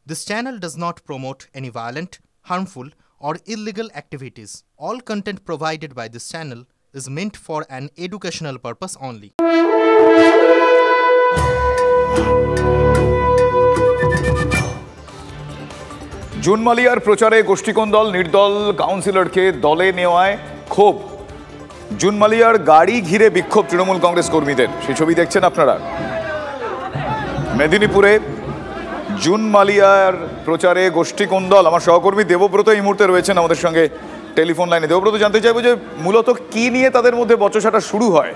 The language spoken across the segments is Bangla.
This channel does not promote any violent, harmful, or illegal activities. All content provided by this channel is meant for an educational purpose only. June মালিয়ার প্রচারে গোষ্ঠীকন্দল, নির্দল কাউন্সিলরকে দলে নেওয়ায় ক্ষোভ। জুন মালিয়ার গাড়ি ঘিরে বিক্ষোভ তৃণমূল কংগ্রেস কর্মীদের, সেই ছবি দেখছেন আপনারা। মেদিনীপুরে জুন মালিয়ার প্রচারে গোষ্ঠীকন্দল। আমার সহকর্মী দেবব্রত এই মুহূর্তে রয়েছেন আমাদের সঙ্গে টেলিফোন লাইনে। দেবব্রত, জানতে চাইবো যে মূলত কি নিয়ে তাদের মধ্যে বচসাটা শুরু হয়?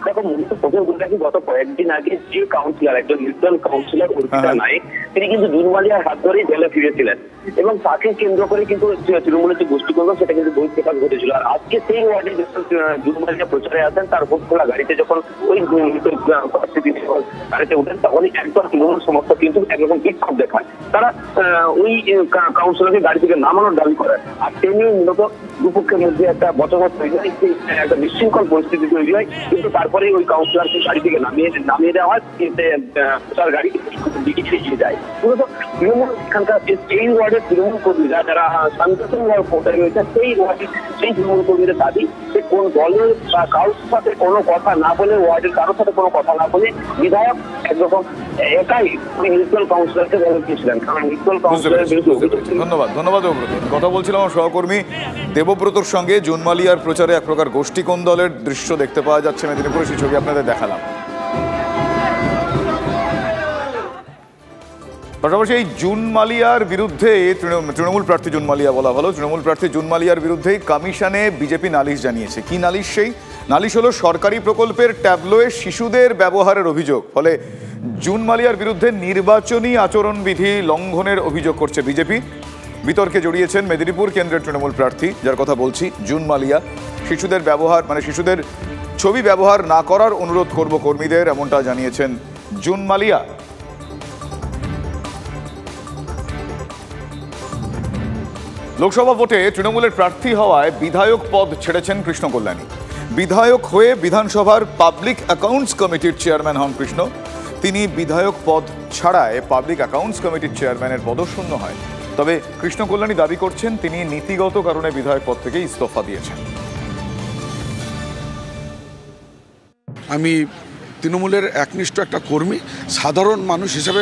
দেখো, মূলত প্রথম গত কয়েকদিন আগে যে কাউন্সিলর, একজন নির্দল কাউন্সিলর অর্পিতা নায়েক, তিনি কিন্তু জুন মালিয়ার হাত ধরেই জেলে ফিরেছিলেন এবং তাকে কেন্দ্র করে কিন্তু তৃণমূলের যে গোষ্ঠীকন্দল সেটা কিন্তু বহিঃপ্রকাশ ঘটেছিল। আর আজকে সেই ওয়ার্ডে যখন জুন মালিয়া প্রচারে আসেন, তার ভোট খোলা গাড়িতে যখন ওই গাড়িতে উঠেন, তখনই একদল তৃণমূল সমর্থক কিন্তু একরকম বিক্ষোভ দেখায়। তারা ওই কাউন্সিলরকে গাড়ি থেকে নামানোর দাবি করেন। আর সে নিয়ে মূলত দুপক্ষের মধ্যে একটা বচসা তৈরি হয়, একটা বিশৃঙ্খল পরিস্থিতি তৈরি হয়। কিন্তু তারপরে ওই কাউন্সিলরকে গাড়ি থেকে নামিয়ে দেওয়া হয়, তার গাড়ি দিকে এগিয়ে যায়। মূলত তৃণমূল এখানকার এই ওয়ার্ডের তৃণমূল কর্মীরা যারা শান্তিপূর্ণভাবে ভোটে রয়েছে, সেই ওয়ার্ডের সেই তৃণমূল কর্মীদের দাবি যে কোন দলের বা কারোর সাথে কোনো কথা না বলে, ওয়ার্ডের কারোর সাথে কোনো কথা না বলে বিধায়ক একরকম একাই ওই নির্দল কাউন্সিলরকে দলে দিয়েছিলেন। কারণ নির্দল কাউন্সিলরের বিরুদ্ধে। ধন্যবাদ দেবব্রত। কথা বলছিলাম আমার সহকর্মী দেবব্রতর সঙ্গে। জুন মালিয়ার প্রচারে এক প্রকার গোষ্ঠীকন্দলের দৃশ্য দেখতে পাওয়া যাচ্ছে মেদিনীপুরে, সেই ছবি আপনাদের দেখালাম। পাশাপাশি এই জুন মালিয়ার বিরুদ্ধে তৃণমূল প্রার্থী জুন মালিয়া বলা ভালো, তৃণমূল প্রার্থী জুন মালিয়ার বিরুদ্ধেই কমিশনে বিজেপি নালিশ জানিয়েছে। কি নালিশ? সেই নালিশ হলো সরকারি প্রকল্পের ট্যাবলোয়ে শিশুদের ব্যবহারের অভিযোগ। ফলে জুন মালিয়ার বিরুদ্ধে নির্বাচনী আচরণবিধি লঙ্ঘনের অভিযোগ করছে বিজেপি। বিতর্কে জড়িয়েছেন মেদিনীপুর কেন্দ্রের তৃণমূল প্রার্থী, যার কথা বলছি, জুন মালিয়া। শিশুদের ব্যবহার শিশুদের ছবি ব্যবহার না করার অনুরোধ করব কর্মীদের, এমনটা জানিয়েছেন জুন মালিয়া। লোকসভা ভোটে তৃণমূলের প্রার্থী হওয়ায় বিধায়ক পদ ছেড়েছেন কৃষ্ণ কল্যাণী। বিধায়ক হয়ে বিধানসভার পাবলিক অ্যাকাউন্টস কমিটির চেয়ারম্যান হন কৃষ্ণ। তিনি বিধায়ক পদ ছাড়ায় পাবলিক অ্যাকাউন্টস কমিটির চেয়ারম্যানের পদও শূন্য হয়। তবে কৃষ্ণ কল্যাণী দাবি করছেন তিনি নীতিগত কারণে বিধায়ক পদ থেকে ইস্তফা দিয়েছেন। আমি তৃণমূলের একনিষ্ঠ একটা কর্মী, সাধারণ মানুষ হিসেবে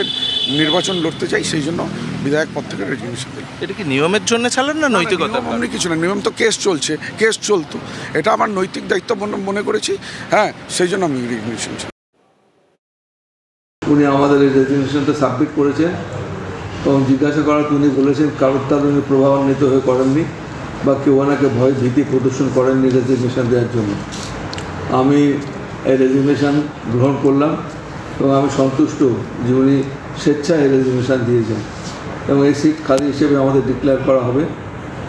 নির্বাচন লড়তে চাই, সেই জন্য বিধায়ক পদ থেকে রেজিগনেশন দিই। এটা কি নিয়মের জন্য ছাড়লেন না নৈতিকতা? এমনি কিছু না, নিয়ম তো কেস চলতো, এটা আমার নৈতিক দায়িত্ব মনে করেছি, হ্যাঁ, সেই জন্য আমি রেজিগনেশন। উনি আমাদের এই রেজিগনেশনটা সাবমিট করেছেন এবং জিজ্ঞাসা করার উনি বলেছেন কারোর তার উনি প্রভাবান্বিত হয়ে করেননি বা কেউ ওনাকে ভয় ভীতি প্রদর্শন করেননি রেজিগনেশন দেওয়ার জন্য। আমি এই রেজিগনেশন গ্রহণ করলাম এবং আমি সন্তুষ্ট যে উনি স্বেচ্ছায় এই রেজিগনেশন দিয়েছেন এবং এই সিট খালি হিসেবে আমাদের ডিক্লেয়ার করা হবে।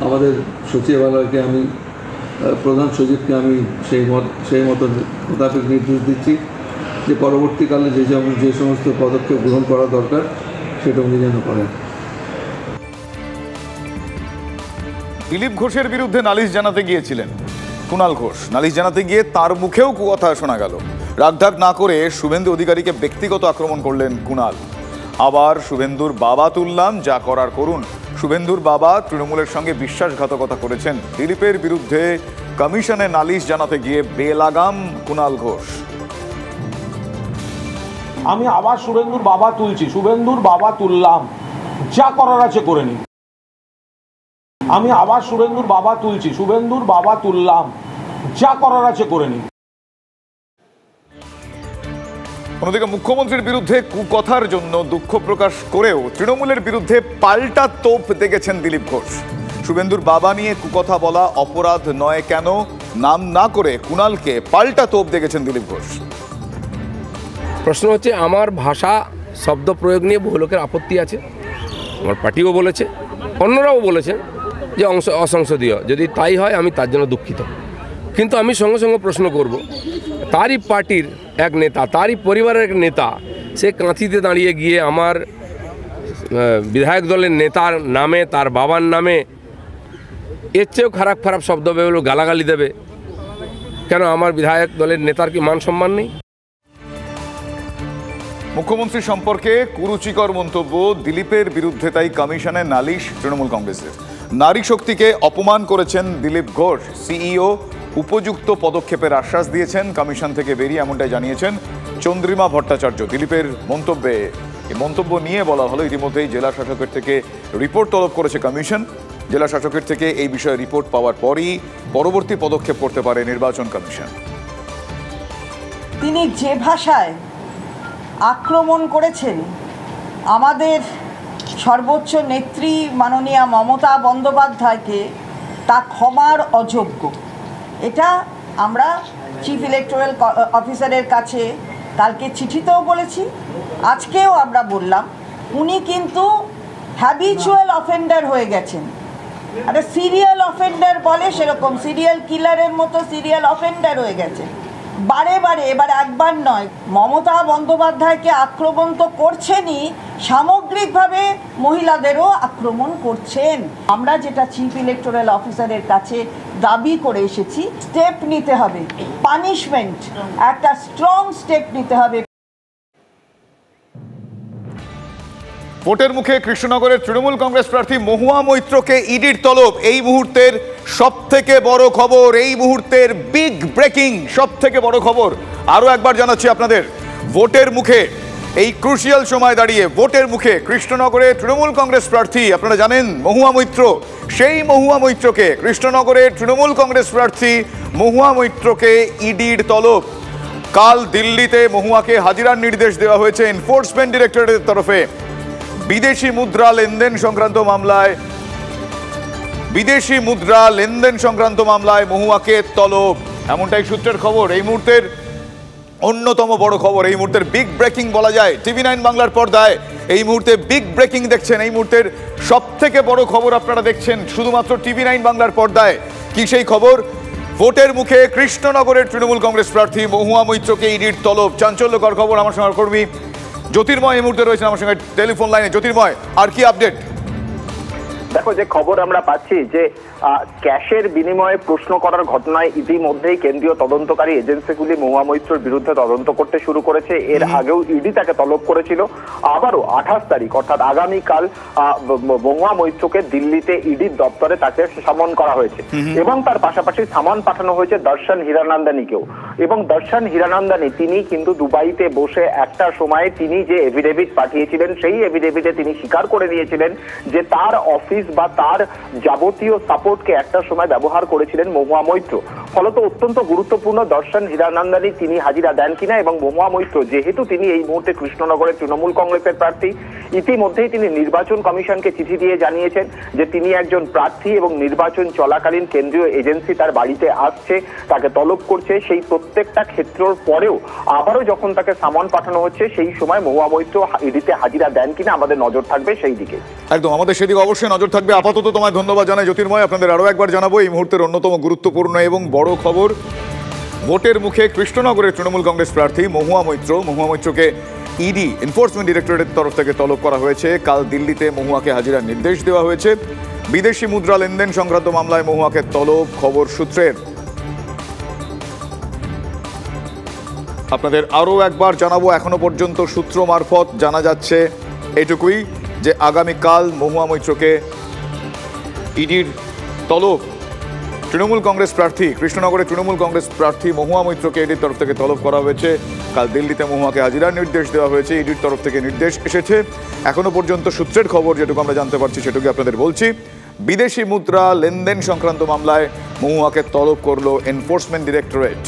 আমাদের সচিবালয়কে আমি প্রধান সচিবকে আমি সেই মতো মোতাবেক নির্দেশ দিচ্ছি যে পরবর্তীকালে যে সমস্ত পদক্ষেপ গ্রহণ করা দরকার সেটা উনি যেন করেন। দিলীপ ঘোষের বিরুদ্ধে নালিশ জানাতে গিয়েছিলেন কুণাল ঘোষ। নালিশ জানাতে গিয়ে তার মুখেও কুকথা শোনা গেল। রাগঢাক না করে শুভেন্দু অধিকারীকে ব্যক্তিগত আক্রমণ করলেন কুণাল। আবার শুভেন্দুর বাবা তুললাম, যা করার করুন। শুভেন্দুর বাবা তৃণমূলের সঙ্গে বিশ্বাসঘাতকতা করেছেন। দিলীপের বিরুদ্ধে কমিশনে নালিশ জানাতে গিয়ে বেলাগাম কুণাল ঘোষ। আমি আবার শুভেন্দুর বাবা তুলছি, শুভেন্দুর বাবা তুললাম, যা করার আছে করে নিন। আমি আবার শুভেন্দুর বাবা তুলছি, শুভেন্দুর বাবা তুললাম, যা করার আছে করে নিন। অন্যদিকে মুখ্যমন্ত্রীর বিরুদ্ধে কুকথার জন্য দুঃখ প্রকাশ করেও তৃণমূলের বিরুদ্ধে পাল্টা তোপ দেখেছেন দিলীপ ঘোষ। শুভেন্দুর বাবা নিয়ে কুকথা বলা অপরাধ নয় কেন নাম না করে কুণালকে পাল্টা তোপ দেখেছেন দিলীপ ঘোষ। প্রশ্ন হচ্ছে, আমার ভাষা শব্দ প্রয়োগ নিয়ে বহু লোকের আপত্তি আছে, আমার পার্টিও বলেছে, অন্যরাও বলেছেন যে অসংসদীয়। যদি তাই হয় আমি তার জন্য দুঃখিত, কিন্তু আমি সঙ্গে সঙ্গে প্রশ্ন করব, তারই পার্টির এক নেতা, তারই পরিবারের এক নেতা, সে কাঁথিতে দাঁড়িয়ে গিয়ে আমার বিধায়ক দলের নেতার নামে, তার বাবার নামে এর চেয়েও খারাপ শব্দ বেরোলো, গালাগালি দেবে কেন? আমার বিধায়ক দলের নেতার কি মান সম্মান নেই? মুখ্যমন্ত্রী সম্পর্কে কুরুচিকর মন্তব্য দিলীপের বিরুদ্ধে, তাই কমিশনে নালিশ তৃণমূল কংগ্রেসের। নারী শক্তিকে অপমান করেছেন দিলীপ ঘোষ, সিইও উপযুক্ত পদক্ষেপের আশ্বাস দিয়েছেন কমিশন থেকে বেরিয়ে, এমনটাই জানিয়েছেন চন্দ্রিমা ভট্টাচার্য। দিলীপের মন্তব্যে এই মন্তব্য নিয়ে বলা হলো ইতিমধ্যেই জেলা শাসকের থেকে রিপোর্ট তলব করেছে কমিশন। জেলা শাসকের থেকে এই বিষয়ে রিপোর্ট পাওয়ার পরই পরবর্তী পদক্ষেপ করতে পারে নির্বাচন কমিশন। তিনি যে ভাষায় আক্রমণ করেছেন আমাদের সর্বোচ্চ নেত্রী মাননীয়া মমতা বন্দ্যোপাধ্যায়কে, তা ক্ষমার অযোগ্য। এটা আমরা চিফ ইলেকটোরাল অফিসারের কাছে কালকে চিঠিতেও বলেছি, আজকেও আমরা বললাম। উনি কিন্তু হ্যাবিচুয়াল অফেন্ডার হয়ে গেছেন। একটা সিরিয়াল অফেন্ডার বলে সেরকম সিরিয়াল কিলারের মতো সিরিয়াল অফেন্ডার হয়ে গেছে। বারে বারে, এবার একবার নয়, মমতা বন্দ্যোপাধ্যায়কে আক্রমণ তো করছেনই, সামগ্রিকভাবে মহিলাদেরও আক্রমণ করছেন। আমরা যেটা চিফ ইলেকটোরাল অফিসারের কাছে দাবি করে এসেছি, স্টেপ নিতে হবে, পানিশমেন্ট, একটা স্ট্রং স্টেপ নিতে হবে। ভোটের মুখে কৃষ্ণনগরের তৃণমূল কংগ্রেস প্রার্থী মহুয়া মৈত্রকে ইডির তলব। এই মুহূর্তের সব থেকে বড় খবর, এই মুহূর্তের বিগ ব্রেকিং সব থেকে বড় খবর আরো একবার জানাচ্ছি আপনাদের। ভোটের মুখে, এই ক্রুশিয়াল সময় দাঁড়িয়ে ভোটের মুখে কৃষ্ণনগরে তৃণমূল কংগ্রেস প্রার্থী, আপনারা জানেন মহুয়া মৈত্র, সেই মহুয়া মৈত্রকে, কৃষ্ণনগরের তৃণমূল কংগ্রেস প্রার্থী মহুয়া মৈত্রকে ইডির তলব। কাল দিল্লিতে মহুয়াকে হাজিরার নির্দেশ দেওয়া হয়েছে এনফোর্সমেন্ট ডিরেক্টরেটের তরফে। বিদেশি মুদ্রা লেনদেন সংক্রান্ত মামলায় মহুয়াকে তলব, এমনটাই সূত্রের খবর। এই মুহূর্তের অন্যতম বড় খবর, এই মুহূর্তের বিগ ব্রেকিং বলা যায়। TV9 বাংলার পর্দায় এই মুহূর্তে বিগ ব্রেকিং দেখছেন। এই মুহূর্তের সব থেকে বড় খবর আপনারা দেখছেন শুধুমাত্র TV9 বাংলার পর্দায়। কি সেই খবর? ভোটের মুখে কৃষ্ণনগরের তৃণমূল কংগ্রেস প্রার্থী মহুয়া মৈত্রকে ইডির তলব। চাঞ্চল্যকর খবর। আমার সহকর্মী জ্যোতির্ময় এই মুহূর্তে রয়েছেন আমার সঙ্গে টেলিফোন লাইনে। জ্যোতির্ময়, আর কি আপডেট? দেখো, যে খবর আমরা পাচ্ছি যে ক্যাশের বিনিময়ে প্রশ্ন করার ঘটনায় ইতিমধ্যেই কেন্দ্রীয় তদন্তকারী এজেন্সিগুলি মহুয়া মৈত্রর বিরুদ্ধে তদন্ত করতে শুরু করেছে। এর আগেও ইডি তাকে তলব করেছিল। আবারও 28 তারিখ অর্থাৎ আগামীকাল মহুয়া মৈত্রকে দিল্লিতে ইডির দপ্তরে তাকে সামন করা হয়েছে এবং তার পাশাপাশি সামন পাঠানো হয়েছে দর্শন হীরানন্দানীকেও। এবং দর্শন হীরানন্দানী তিনি কিন্তু দুবাইতে বসে একটা সময়ে তিনি যে এফিডেভিট পাঠিয়েছিলেন, সেই এফিডেভিটে তিনি স্বীকার করে নিয়েছিলেন যে তার অফিস বা তার যাবতীয় সাপোর্টকে একটা সময় ব্যবহার করেছিলেন মহুয়া মৈত্র। ফলত অত্যন্ত গুরুত্বপূর্ণ দর্শন হীরানন্দানী তিনি হাজিরা দেন কিনা, এবং মহুয়া মৈত্র যেহেতু তিনি এই মুহূর্তে কৃষ্ণনগরের তৃণমূল কংগ্রেসের প্রার্থী, ইতিমধ্যেই তিনি নির্বাচন কমিশনকে চিঠি দিয়ে জানিয়েছেন যে তিনি একজন প্রার্থী এবং নির্বাচন চলাকালীন কেন্দ্রীয় এজেন্সি তার বাড়িতে আসছে, তাকে তলব করছে। সেই প্রত্যেকটা ক্ষেত্রের পরেও আবারও যখন তাকে সামন পাঠানো হচ্ছে, সেই সময় মহুয়া মৈত্র ইডিতে হাজিরা দেন কিনা আমাদের নজর থাকবে সেই দিকে। একদম, আমাদের সেদিকে অবশ্যই নজর থাকবে। আপাতত তোমায় ধন্যবাদ জানাই জ্যোতির্ময়। আপনাদের আরো একবার জানাবো এই মুহূর্তের অন্যতম গুরুত্বপূর্ণ এবং বড় খবর। ভোটের মুখে কৃষ্ণনগরের তৃণমূল কংগ্রেস প্রার্থী মহুয়া মৈত্রকে ইডি এনফোর্সমেন্ট ডিরেক্টরেটের তরফ থেকে তলব করা হয়েছে। কাল দিল্লিতে মহুয়াকে হাজিরার নির্দেশ দেওয়া হয়েছে। বিদেশি মুদ্রা লেনদেন সংক্রান্ত মামলায় মহুয়াকে তলব, খবর সূত্রের। আপনাদের আরো একবার জানাবো, এখনো পর্যন্ত সূত্র মারফত জানা যাচ্ছে এটুকুই যে আগামীকাল মহুয়া মৈত্রকে ইডির তলব। তৃণমূল কংগ্রেস প্রার্থী, কৃষ্ণনগরের তৃণমূল কংগ্রেস প্রার্থী মহুয়া মৈত্রকে ইডির তরফ থেকে তলব করা হয়েছে। কাল দিল্লিতে মহুয়াকে হাজিরার নির্দেশ দেওয়া হয়েছে, ইডির তরফ থেকে নির্দেশ এসেছে। এখনো পর্যন্ত সূত্রের খবর যেটুকু আমরা জানতে পারছি সেটুকু আপনাদের বলছি। বিদেশি মুদ্রা লেনদেন সংক্রান্ত মামলায় মহুয়াকে তলব করল এনফোর্সমেন্ট ডিরেক্টরেট।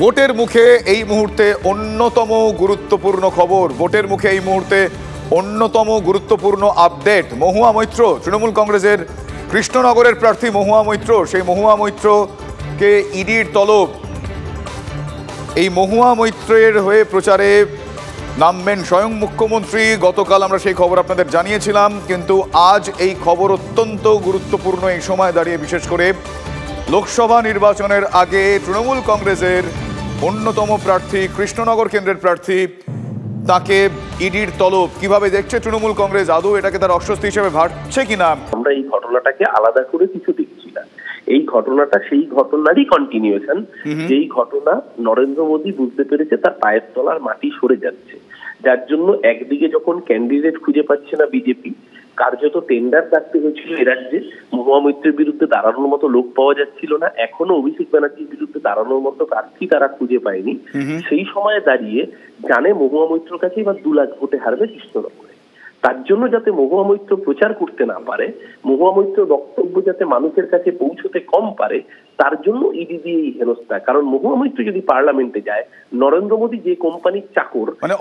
ভোটের মুখে এই মুহূর্তে অন্যতম গুরুত্বপূর্ণ খবর, ভোটের মুখে এই মুহূর্তে অন্যতম গুরুত্বপূর্ণ আপডেট। মহুয়া মৈত্র, তৃণমূল কংগ্রেসের কৃষ্ণনগরের প্রার্থী মহুয়া মৈত্র, সেই মহুয়া মৈত্রকে ইডির তলব। এই মহুয়া মৈত্রের হয়ে প্রচারে নামবেন স্বয়ং মুখ্যমন্ত্রী। গতকাল আমরা সেই খবর আপনাদের জানিয়েছিলাম, কিন্তু আজ এই খবর অত্যন্ত গুরুত্বপূর্ণ এই সময় দাঁড়িয়ে, বিশেষ করে লোকসভা নির্বাচনের আগে তৃণমূল কংগ্রেসের অন্যতম প্রার্থী, কৃষ্ণনগর কেন্দ্রের প্রার্থী, তাকে ইডির তলব। কিভাবে দেখছে তৃণমূল কংগ্রেস? আদৌ এটাকে তার অস্বস্তি হিসেবে ভাবছে কিনা? আমরা এই ঘটনাটাকে আলাদা করে কিছু দেখছি না, এই ঘটনাটা সেই ঘটনারই কন্টিনিউশন, যেই ঘটনা নরেন্দ্র মোদী বুঝতে পেরেছে তার পায়ের তলার মাটি সরে যাচ্ছে, যার জন্য একদিকে যখন ক্যান্ডিডেট খুঁজে পাচ্ছে না বিজেপি, কার্যত টেন্ডার ডাকতে হয়েছিল এ রাজ্যে, মহুয়া মৈত্রের বিরুদ্ধে দাঁড়ানোর মতো লোক পাওয়া যাচ্ছিল না, এখনো অভিষেক ব্যানার্জির বিরুদ্ধে দাঁড়ানোর মতো প্রার্থী তারা খুঁজে পায়নি, সেই সময়ে দাঁড়িয়ে জানে মহুয়া মৈত্রের কাছে এবার 2 লাখ ভোটে হারবে কৃষ্ণনগরে। তার জন্য যাতে মহুয়া মৈত্র প্রচার করতে না পারে, মহুয়া মৈত্রের বক্তব্য যাতে মানুষের কাছে পৌঁছতে কম পারে, তার জন্য ইডি দিয়ে এই হেনস্থা। কারণ মহুয়া মৈত্র যদি পার্লামেন্টে যায়, নরেন্দ্র মোদী যে কোম্পানির চাকর, মানে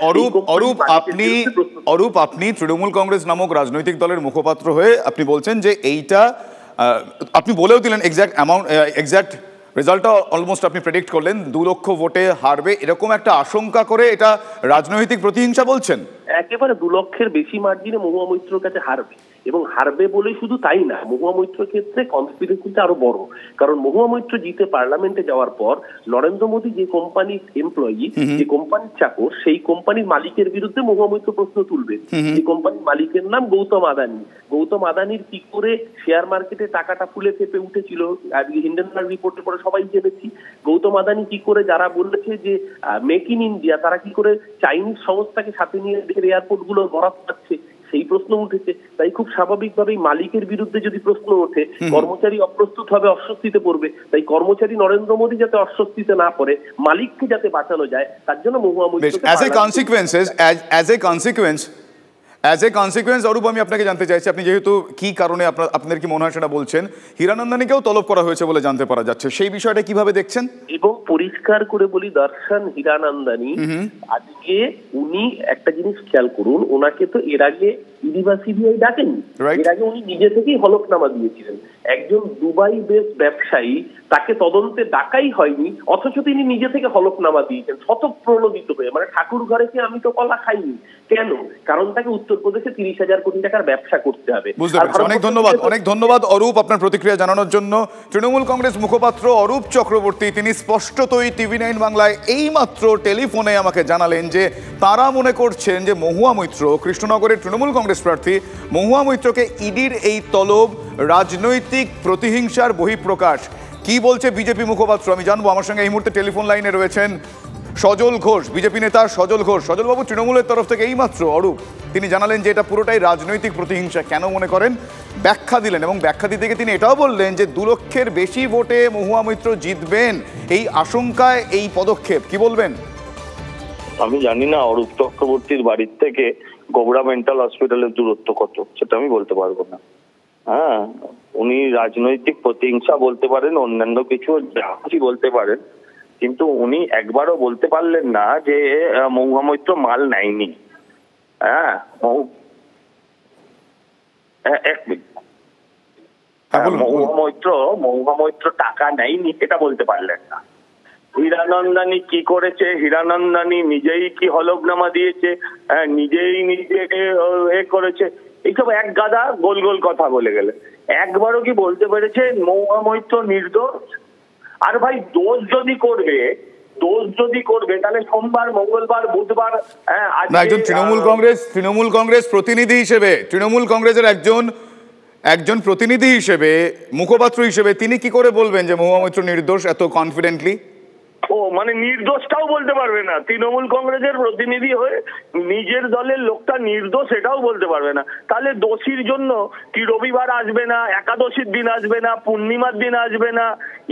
অরূপ আপনি তৃণমূল কংগ্রেস নামক রাজনৈতিক দলের মুখপাত্র হয়ে আপনি বলছেন যে এইটা আপনি বলেও দিলেন এক্সাক্ট রেজাল্টটা অলমোস্ট আপনি প্রেডিক্ট করলেন, 2 লক্ষ ভোটে হারবে এরকম একটা আশঙ্কা করে এটা রাজনৈতিক প্রতিহিংসা বলছেন? একেবারে 2 লক্ষের বেশি মার্জিনে মহুয়া মৈত্রের কাছে হারবে, এবং হারবে বলেই শুধু তাই না, মহুয়া মৈত্রের ক্ষেত্রে কনস্পিরেসিটা আরো বড়। কারণ মহুয়া মৈত্র জিতে পার্লামেন্টে যাওয়ার পর নরেন্দ্র মোদী যে কোম্পানির এমপ্লয়ি, যে কোম্পানির চাকর, সেই কোম্পানির মালিকের বিরুদ্ধে মহুয়া মৈত্র প্রশ্ন তুলবে। যে কোম্পানির মালিকের নাম গৌতম আদানি। গৌতম আদানির কি করে শেয়ার মার্কেটে টাকাটা ফুলে ফেপে উঠেছিল, আজকে হিন্ডেনবার্গ রিপোর্টের পরে সবাই জেনেছি। গৌতম আদানি কি করে, যারা বলেছে যে মেক ইন ইন্ডিয়া, তারা কি করে চাইনিজ সংস্থাকে সাথে নিয়ে এয়ারপোর্ট গুলো বরাদ পাচ্ছে, সেই প্রশ্ন উঠেছে। তাই খুব স্বাভাবিকভাবেই মালিকের বিরুদ্ধে যদি প্রশ্ন ওঠে, কর্মচারী অপ্রস্তুত হবে, অস্বস্তিতে পড়বে। তাই কর্মচারী নরেন্দ্র মোদী যাতে অস্বস্তিতে না পড়ে, মালিককে যাতে বাঁচানো যায়, তার জন্য মহুয়া মৈত্রকে অ্যাজ এ কনসিকুয়েন্স অরূপ আমি আপনাকে জানতে চাইছি, আপনি যেহেতু কি কারণে আপনাদের কি মনে হয় সেটা বলছেন, হীরানন্দানীকেও তলব করা হয়েছে বলে জানতে পারা যাচ্ছে, সেই বিষয়টা কিভাবে দেখছেন? এবং পরিষ্কার করে বলি, দর্শন হীরানন্দানী আজকে উনি একটা জিনিস খেয়াল করুন, ওনাকে তো এর আগে ইডি বা সিবিআই ডাকেনি, এর আগে উনি নিজে থেকেই হলফনামা দিয়েছিলেন। একজন দুবাই বেস ব্যবসায়ী, তাকে তদন্তে ডাকাই হয়নি, অথচ তিনি নিজে থেকে হলফনামা দিয়েছেন স্বতঃপ্রণোদিত হয়ে। মানে ঠাকুর ঘরে কি আমি তো কলা খাইনি, কেন? কারণ তাকে উত্তরপ্রদেশে 30,000 কোটি টাকার ব্যবসা করতে হবে। বুঝতে পারছি। অনেক ধন্যবাদ অরূপ আপনার প্রতিক্রিয়া জানানোর জন্য। তৃণমূল কংগ্রেস মুখপাত্র অরূপ চক্রবর্তী তিনি স্পষ্টতই TV9 বাংলায় এইমাত্র টেলিফোনে আমাকে জানালেন যে তারা মনে করছেন যে মহুয়া মৈত্র, কৃষ্ণনগরের তৃণমূল কংগ্রেস প্রার্থী মহুয়া মৈত্রকে ইডির এই তলব রাজনৈতিক প্রতিহিংসার বহিঃপ্রকাশ। কি বলছে বিজেপি মুখপাত্র আমি জানবো। আমার সঙ্গে এই মুহূর্তে টেলিফোন লাইনে রয়েছেন সজল ঘোষ, বিজেপি নেতা সজল ঘোষ। সজলবাবু, তৃণমূলের তরফ থেকে এইমাত্র অরূপ তিনি জানালেন যে এটা পুরোটাই রাজনৈতিক প্রতিহিংসা, কেন মনে করেন ব্যাখ্যা দিলেন, এবং ব্যাখ্যা দিতে গিয়ে তিনি এটাও বললেন যে 2 লক্ষের বেশি ভোটে মহুয়া মৈত্র জিতবেন, এই আশঙ্কায় এই পদক্ষেপ। কি বলবেন? আমি জানি না অরূপ চক্রবর্তীর বাড়ির থেকে গোবরা মেন্টাল হসপিটালের দূরত্ব কত, সেটা আমি বলতে পারবো না। হ্যাঁ, উনি রাজনৈতিক প্রতিহিংসা বলতে পারেন, অন্যান্য কিছু বলতে পারেন, কিন্তু উনি একবারও বলতে পারলেন না যে মহুয়া মৈত্র মাল নেয়নি। হ্যাঁ, এক মিনিট, মহুয়া মৈত্র টাকা নেয়নি এটা বলতে পারলেন না। হীরানন্দানী কি করেছে, হীরানন্দানী নিজেই কি হলফনামা দিয়েছে, নিজেই নিজেকে করেছে, এইসব এক গাদা গোল গোল কথা বলে গেলে। একবারও কি বলতে পেরেছে মহুয়া মৈত্র নির্দোষ? আর ভাই, দোষ যদি করবে তাহলে সোমবার, মঙ্গলবার, বুধবার একজন তৃণমূল কংগ্রেস প্রতিনিধি হিসেবে, তৃণমূল কংগ্রেসের একজন প্রতিনিধি হিসেবে, মুখপাত্র হিসেবে তিনি কি করে বলবেন যে মহুয়া মৈত্র নির্দোষ এত কনফিডেন্টলি? মানে নির্দোষটাও বলতে পারবে না, তৃণমূল কংগ্রেসের প্রতিনিধি হয়ে নিজের দলের লোকটা নির্দোষ এটাও বলতে পারবে না। তাহলে দোষীর জন্য কি রবিবার আসবে না, একাদশীর দিন আসবে না, পূর্ণিমার দিন আসবে না,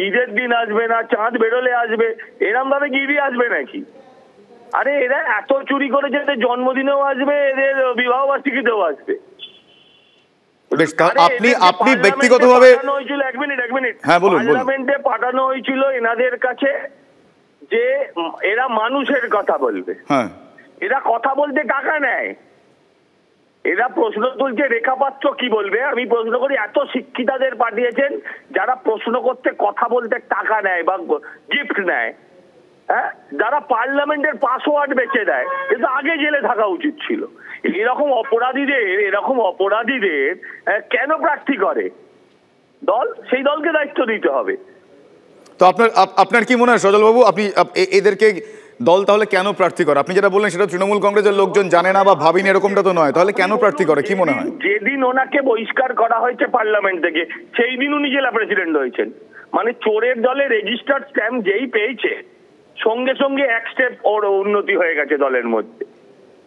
ঈদের দিন আসবে না, চাঁদ বেরোলে আসবে, এরম ভাবে গিরি আসবে নাকি? আরে এরা এত চুরি করেছে, এদের জন্মদিনেও আসবে, এদের বিবাহ বার্ষিকীতেও আসবে। আপনি ব্যক্তিগতভাবে এক মিনিট পার্লামেন্টে পাঠানো হয়েছিল এনাদের কাছে যে এরা মানুষের কথা বলবে, এরা কথা বলতে টাকা নেয়, এরা প্রশ্ন তুলছে। রেখাপাত্র কি বলবে? আমি প্রশ্ন করি, এত শিক্ষিতাদের পাঠিয়েছেন যারা প্রশ্ন করতে, কথা বলতে টাকা নেয় বা গিফট নেয়, হ্যাঁ, যারা পার্লামেন্টের পাসওয়ার্ড বেচে দেয়, কিন্তু আগে জেলে থাকা উচিত ছিল। এরকম অপরাধীদের কেন প্রার্থী করে দল? সেই দলকে দায়িত্ব দিতে হবে। তো আপনার কি মনে হয় সজলবাবু, আপনি এদেরকে দল তাহলে কেন প্রার্থী করে? আপনি যেটা বললেন সেটা তৃণমূল কংগ্রেসের লোকজন জানে না বা ভাবিনি, এরকমটা তো নয়। তাহলে কেন প্রার্থী করে কি মনে হয়? যেদিন ওনাকে বহিষ্কার করা হয়েছে পার্লামেন্ট থেকে, সেই দিন উনি জেলা প্রেসিডেন্ট হয়েছেন। মানে চোরের দলে রেজিস্টার্ড স্ট্যাম্প যেই পেয়েছে, সঙ্গে সঙ্গে এক স্টেপ ওর উন্নতি হয়ে গেছে দলের মধ্যে।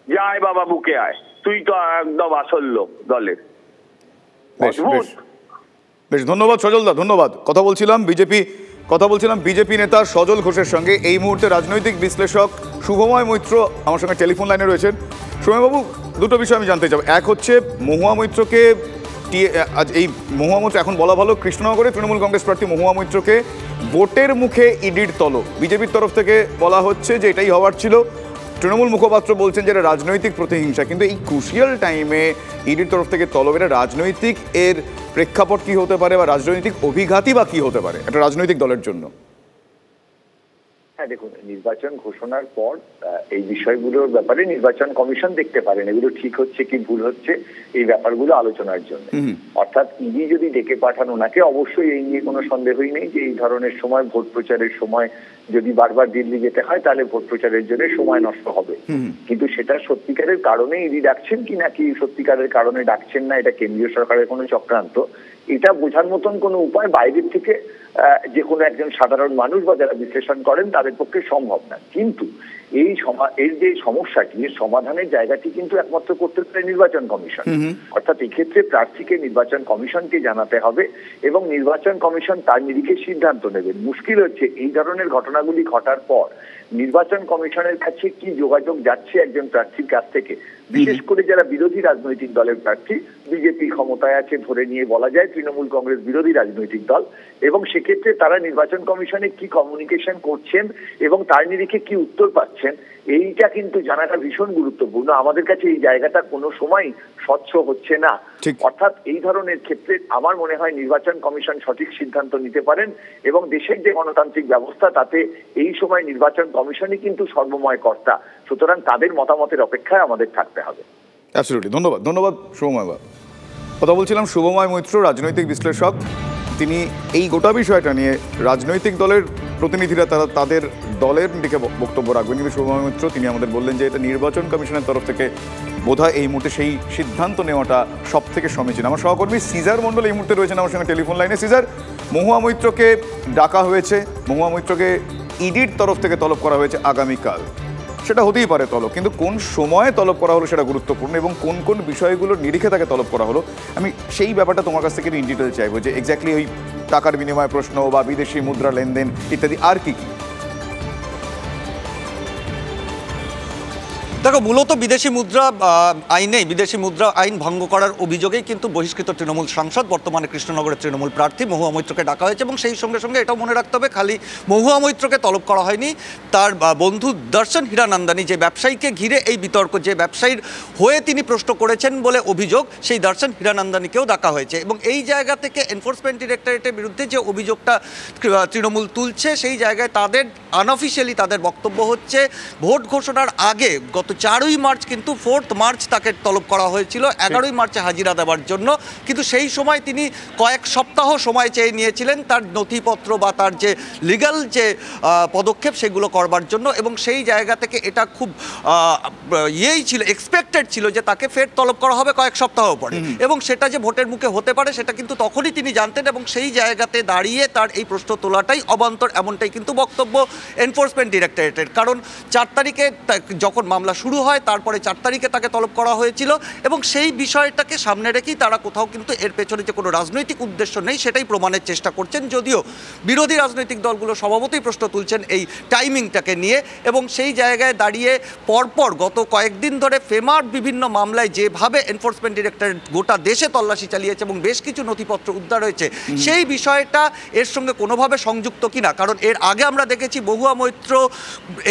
যে আয় বাবা বুকে আয়, তুই তো একদম আসল লোক দলের। বেশ, ধন্যবাদ সজলদা, ধন্যবাদ। কথা বলছিলাম বিজেপি নেতা সজল ঘোষের সঙ্গে। এই মুহূর্তে রাজনৈতিক বিশ্লেষক শুভময় মৈত্র আমার সঙ্গে টেলিফোন লাইনে রয়েছেন। শুভময়বাবু, দুটো বিষয় আমি জানতে চাই। এক হচ্ছে মহুয়া মৈত্রকে, আজ এই মহুয়া মৈত্র, এখন বলা ভালো কৃষ্ণনগরে তৃণমূল কংগ্রেস প্রার্থী মহুয়া মৈত্রকে ভোটের মুখে ইডির তলব, বিজেপির তরফ থেকে বলা হচ্ছে যে এটাই হওয়ার ছিল। তৃণমূল মুখপাত্র বলছেন যে এটা রাজনৈতিক প্রতিহিংসা। কিন্তু এই ক্রুশিয়াল টাইমে ইডির তরফ থেকে তলব, এটা রাজনৈতিক এর প্রেক্ষাপট কি হতে পারে বা রাজনৈতিক অভিঘাতই বা কি হতে পারে একটা রাজনৈতিক দলের জন্য? হ্যাঁ, দেখুন, নির্বাচন ঘোষণার পর এই বিষয়গুলোর ব্যাপারে নির্বাচন কমিশন দেখতে পারেন এগুলো ঠিক হচ্ছে কি ভুল হচ্ছে, এই ব্যাপারগুলো আলোচনার জন্য। অর্থাৎ ইডি যদি ডেকে পাঠান ওনাকে, অবশ্যই এই নিয়ে কোনো সন্দেহই নেই যে এই ধরনের সময়, ভোট প্রচারের সময় যদি বারবার দিল্লি যেতে হয় তাহলে ভোট প্রচারের জন্য সময় নষ্ট হবে। কিন্তু সেটা সত্যিকারের কারণে ইডি ডাকছেন কি নাকি সত্যিকারের কারণে ডাকছেন না, এটা কেন্দ্রীয় সরকারের কোনো চক্রান্ত, এটা বোঝার মতন কোনো উপায় বাইরের থেকে যে কোনো একজন সাধারণ মানুষ বা যারা বিশ্লেষণ করেন তাদের পক্ষে সম্ভব না। কিন্তু এর যে সমস্যাটি, এর সমাধানের জায়গাটি কিন্তু একমাত্র করতে পারে নির্বাচন কমিশন। অর্থাৎ এক্ষেত্রে প্রার্থীকে নির্বাচন কমিশনকে জানাতে হবে এবং নির্বাচন কমিশন তার নিরিখে সিদ্ধান্ত নেবেন। মুশকিল হচ্ছে এই ধরনের ঘটনাগুলি ঘটার পর নির্বাচন কমিশনের কাছে কি যোগাযোগ যাচ্ছে একজন প্রার্থীর কাছ থেকে, বিশেষ করে যারা বিরোধী রাজনৈতিক দলের প্রার্থী। বিজেপি ক্ষমতায় আছে ধরে নিয়ে বলা যায় তৃণমূল কংগ্রেস বিরোধী রাজনৈতিক দল, এবং সেক্ষেত্রে তারা নির্বাচন কমিশনে কি কমিউনিকেশন করছেন এবং তার নিরিখে কি উত্তর পাচ্ছেন, এইটা কিন্তু জানাটা ভীষণ গুরুত্বপূর্ণ। আমাদের কাছে এই জায়গাটা কোনো সময় স্বচ্ছ হচ্ছে না। অর্থাৎ এই ধরনের ক্ষেত্রে আমার মনে হয় নির্বাচন কমিশন সঠিক সিদ্ধান্ত নিতে পারেন এবং দেশের যে গণতান্ত্রিক ব্যবস্থা তাতে এই সময় নির্বাচন কমিশনই কিন্তু সর্বময় কর্তা। সুতরাং তাদের মতামতের অপেক্ষায় আমাদের থাকতে হবে। অ্যাবসলিউটলি, ধন্যবাদ শুভময় বাবু। কথা বলছিলাম শুভময় মৈত্র, রাজনৈতিক বিশ্লেষক। তিনি এই গোটা বিষয়টা নিয়ে রাজনৈতিক দলের প্রতিনিধিরা তারা তাদের দলের দিকে বক্তব্য রাখবেন, কিন্তু শুভময় মৈত্র তিনি আমাদের বললেন যে এটা নির্বাচন কমিশনের তরফ থেকে বোধহয় এই মুহূর্তে সেই সিদ্ধান্ত নেওয়াটা সব থেকে সমীচীন। আমার সহকর্মী সিজার মণ্ডল এই মুহূর্তে রয়েছেন আমার সঙ্গে টেলিফোন লাইনে। সিজার, মহুয়া মৈত্রকে ডাকা হয়েছে, মহুয়া মৈত্রকে ইডির তরফ থেকে তলব করা হয়েছে আগামীকাল। সেটা হতেই পারে তলব, কিন্তু কোন সময়ে তলব করা হলো সেটা গুরুত্বপূর্ণ এবং কোন কোন বিষয়গুলোর নিরিখে তাকে তলব করা হলো, আমি সেই ব্যাপারটা তোমার কাছ থেকে ইন ডিটেল চাইবো, যে এক্স্যাক্টলি ওই টাকার বিনিময় প্রশ্ন বা বিদেশি মুদ্রা লেনদেন ইত্যাদি আর কি কি। দেখো, মূলত বিদেশি মুদ্রা আইন ভঙ্গ করার অভিযোগেই কিন্তু বহিষ্কৃত তৃণমূল সাংসদ, বর্তমানে কৃষ্ণনগরের তৃণমূল প্রার্থী মহুয়া মৈত্রকে ডাকা হয়েছে। এবং সেই সঙ্গে সঙ্গে এটাও মনে রাখতে হবে, খালি মহুয়া মৈত্রকে তলব করা হয়নি, তার বন্ধু দর্শন হীরানন্দানী, যে ব্যবসায়ীকে ঘিরে এই বিতর্ক, যে ব্যবসায়ীর হয়ে তিনি প্রশ্ন করেছেন বলে অভিযোগ, সেই দর্শন হীরানন্দানীকেও ডাকা হয়েছে। এবং এই জায়গা থেকে এনফোর্সমেন্ট ডিরেক্টরেটের বিরুদ্ধে যে অভিযোগটা তৃণমূল তুলছে, সেই জায়গায় তাদের আনঅফিসিয়ালি তাদের বক্তব্য হচ্ছে ভোট ঘোষণার আগে গত 4ই মার্চ কিন্তু 4 মার্চ তাকে তলব করা হয়েছিল 11ই মার্চে হাজিরা দেওয়ার জন্য। কিন্তু সেই সময় তিনি কয়েক সপ্তাহ সময় চেয়ে নিয়েছিলেন তার নথিপত্র বা তার যে লিগ্যাল যে পদক্ষেপ সেগুলো করবার জন্য। এবং সেই জায়গা থেকে এটা খুব ছিল, এক্সপেক্টেড ছিল যে তাকে ফের তলব করা হবে কয়েক সপ্তাহ পরে, এবং সেটা যে ভোটের মুখে হতে পারে সেটা কিন্তু তখনই তিনি জানতেন। এবং সেই জায়গাতে দাঁড়িয়ে তার এই প্রশ্ন তোলাটাই অবান্তর, এমনটাই কিন্তু বক্তব্য এনফোর্সমেন্ট ডিরেক্টরেটের। কারণ 4 তারিখে যখন মামলা শুরু হয়, তারপরে 4 তারিখে তাকে তলব করা হয়েছিল, এবং সেই বিষয়টাকে সামনে রেখেই তারা কোথাও কিন্তু এর পেছনে যে কোনো রাজনৈতিক উদ্দেশ্য নেই সেটাই প্রমাণের চেষ্টা করছেন। যদিও বিরোধী রাজনৈতিক দলগুলো স্বভাবতই প্রশ্ন তুলছেন এই টাইমিংটাকে নিয়ে। এবং সেই জায়গায় দাঁড়িয়ে পরপর গত কয়েকদিন ধরে ফেমার বিভিন্ন মামলায় যেভাবে এনফোর্সমেন্ট ডিরেক্টরেট গোটা দেশে তল্লাশি চালিয়েছে এবং বেশ কিছু নথিপত্র উদ্ধার হয়েছে, সেই বিষয়টা এর সঙ্গে কোনোভাবে সংযুক্ত কিনা। কারণ এর আগে আমরা দেখেছি মহুয়া মৈত্র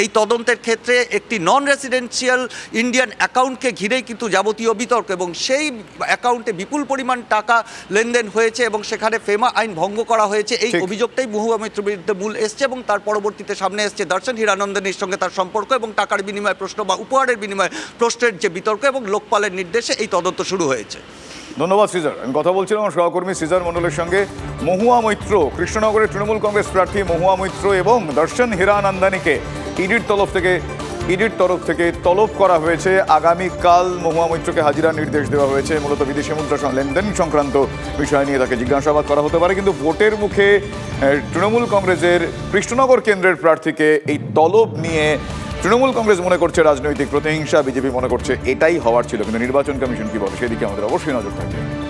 এই তদন্তের ক্ষেত্রে একটি নন রেসিডেন্সিয়াল ইন্ডিয়ান অ্যাকাউন্টকে ঘিরেই কিন্তু যাবতীয় বিতর্ক, এবং সেই অ্যাকাউন্টে বিপুল পরিমাণ টাকা লেনদেন হয়েছে এবং সেখানে ফেমা আইন ভঙ্গ করা হয়েছে। এই অভিযোগটাই মহুয়া মৈত্রের বিরুদ্ধে মূল এসছে, এবং তার পরবর্তীতে সামনে এসছে দর্শন হীরানন্দানীর সঙ্গে তার সম্পর্ক এবং টাকার বিনিময় প্রশ্ন বা উপহারের বিনিময় প্রশ্নের যে বিতর্ক, এবং লোকপালের নির্দেশে এই তদন্ত শুরু হয়েছে। ধন্যবাদ সিজার। আমি কথা বলছিলাম আমার সহকর্মী সিজার মণ্ডলের সঙ্গে। মহুয়া মৈত্র, কৃষ্ণনগরের তৃণমূল কংগ্রেস প্রার্থী মহুয়া মৈত্র এবং দর্শন হীরানন্দানীকে ইডির তরফ থেকে তলব করা হয়েছে। আগামীকাল মহুয়া মৈত্রকে হাজিরার নির্দেশ দেওয়া হয়েছে। মূলত বিদেশি মুদ্রা লেনদেন সংক্রান্ত বিষয় নিয়ে তাকে জিজ্ঞাসাবাদ করা হতে পারে। কিন্তু ভোটের মুখে তৃণমূল কংগ্রেসের কৃষ্ণনগর কেন্দ্রের প্রার্থীকে এই তলব নিয়ে তৃণমূল কংগ্রেস মনে করছে রাজনৈতিক প্রতিহিংসা, বিজেপি মনে করছে এটাই হওয়ার ছিল। কিন্তু নির্বাচন কমিশন কি বলে সেদিকে আমাদের অবশ্যই নজর থাকবে।